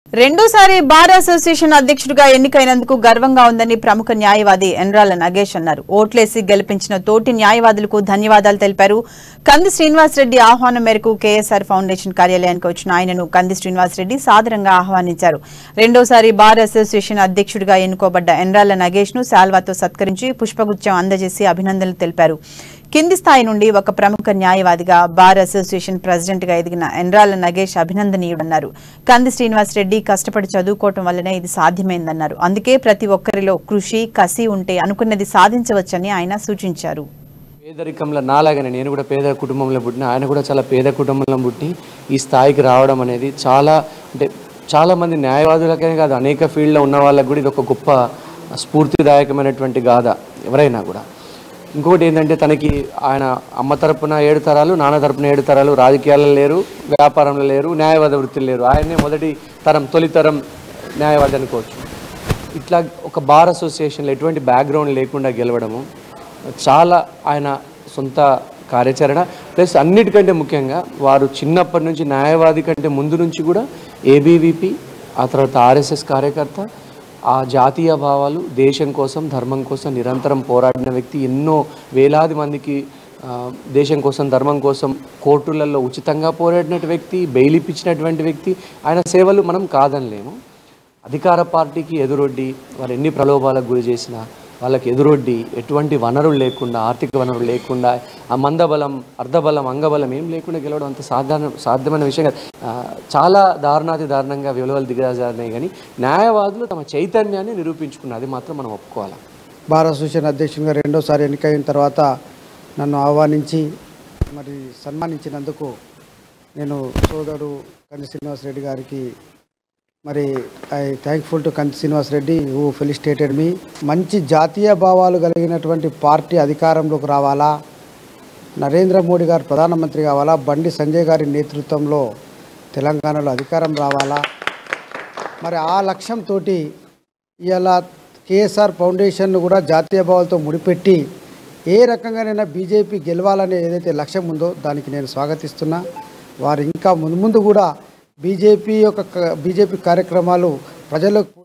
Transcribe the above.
రెండోసారి bar association అధ్యక్షుడిగా ఎన్నికైనందుకు గర్వంగా ఉందని ప్రముఖ న్యాయవాది ఎన్రాల నగేష్ అన్నారు. ఓట్లేసి గెలిపించిన తోటి న్యాయవాదులకు ధన్యవాదాలు తెలిపారు. కంది శ్రీనివాసరెడ్డి ఆహ్వానం మేరకు కేఎస్ఆర్ ఫౌండేషన్ కార్యాలయానికి వచ్చిన ఆయనను కంది శ్రీనివాసరెడ్డి సాదరంగా ఆహ్వానించారు. రెండోసారి బార్ అసోసియేషన్ అధ్యక్షుడిగా ఎన్నుకోబడ్డ ఎన్రాల నగేష్ ను శాల్వాతో సత్కరించి పుష్పగుచ్చం అందజేసి అభినందనలు తెలిపారు. కింది స్థాయి నుండి ఒక ప్రముఖ న్యాయవాదిగా బార్ అసోసియేషన్ ప్రెసిడెంట్ గా ఎదిగిన ఎన్రాల నగేష్ అభినందనీయుడన్నారు. కంది శ్రీనివాసరెడ్డి కష్టపడి చదువుకోవటం వల్లనే ఇది సాధ్యమైందన్నారు. అందుకే ప్రతి ఒక్కరిలో కృషి కసి ఉంటే అనుకున్నది సాధించవచ్చని ఆయన సూచించారు. పేదరికంలో నాలాగానే నేను కూడా పేద కుటుంబంలో పుట్టిన, ఆయన కూడా చాలా పేద కుటుంబంలో పుట్టి ఈ స్థాయికి రావడం అనేది చాలా మంది న్యాయవాదులకే కాదు, అనేక ఫీల్డ్లో ఉన్న వాళ్ళకి కూడా ఇది ఒక గొప్ప స్ఫూర్తిదాయకమైనటువంటి గాథ ఎవరైనా కూడా. ఇంకొకటి ఏంటంటే, తనకి ఆయన అమ్మ తరపున 7 తరాలు, నాన్న తరపున 7 తరాలు రాజకీయాల్లో లేరు, వ్యాపారంలో లేరు, న్యాయవాద వృత్తిలో లేరు. ఆయనే తొలి తరం న్యాయవాది అనుకోవచ్చు. ఇట్లా ఒక బార్ అసోసియేషన్లో ఎటువంటి బ్యాక్గ్రౌండ్ లేకుండా గెలవడము చాలా ఆయన సొంత కార్యాచరణ. ప్లస్ అన్నిటికంటే ముఖ్యంగా వారు చిన్నప్పటి నుంచి న్యాయవాది కంటే ముందు నుంచి కూడా ఏబీవీపీ, ఆ తర్వాత ఆర్ఎస్ఎస్ కార్యకర్త, ఆ జాతీయ భావాలు, దేశం కోసం ధర్మం కోసం నిరంతరం పోరాడిన వ్యక్తి. ఎన్నో వేలాది మందికి దేశం కోసం ధర్మం కోసం కోర్టులలో ఉచితంగా పోరాడిన వ్యక్తి, బెయిల్ ఇప్పించినటువంటి వ్యక్తి. ఆయన సేవలు మనం కాదనలేము. అధికార పార్టీకి ఎదురొడ్డి వాళ్ళు ఎన్ని ప్రలోభాలకు గురి చేసినా వాళ్ళకి ఎదురొడ్డి ఎటువంటి వనరులు లేకుండా, ఆర్థిక వనరులు లేకుండా, ఆ మందబలం, అర్ధబలం, అంగబలం ఏం లేకుండా గెలవడం అంత సాధ్యమైన విషయం కాదు. చాలా దారుణంగా విలువలు దిగజారినాయి. కానీ న్యాయవాదులు తమ చైతన్యాన్ని నిరూపించుకున్నారు. అది మాత్రం మనం ఒప్పుకోవాలి. బార్ అసోసియేషన్ అధ్యక్షునిగా రెండోసారి ఎన్నికైన తర్వాత నన్ను ఆహ్వానించి మరి సన్మానించినందుకు నేను సోదరుడు కంది శ్రీనివాసరెడ్డి గారికి మరి ఐ థ్యాంక్ఫుల్ టు కంది శ్రీనివాసరెడ్డి హూ ఫెలిసిటేటెడ్ మీ. మంచి జాతీయ భావాలు కలిగినటువంటి పార్టీ అధికారంలోకి రావాలా, నరేంద్ర మోడీ గారు ప్రధానమంత్రి కావాలా, బండి సంజయ్ గారి నేతృత్వంలో తెలంగాణలో అధికారం రావాలా, మరి ఆ లక్ష్యంతో ఇలా కేఎస్ఆర్ ఫౌండేషన్ను కూడా జాతీయ భావాలతో ముడిపెట్టి ఏ రకంగానైనా బీజేపీ గెలవాలనే ఏదైతే లక్ష్యం ఉందో దానికి నేను స్వాగతిస్తున్నా. వారు ఇంకా ముందు కూడా బీజేపీ కార్యక్రమాలు ప్రజలకు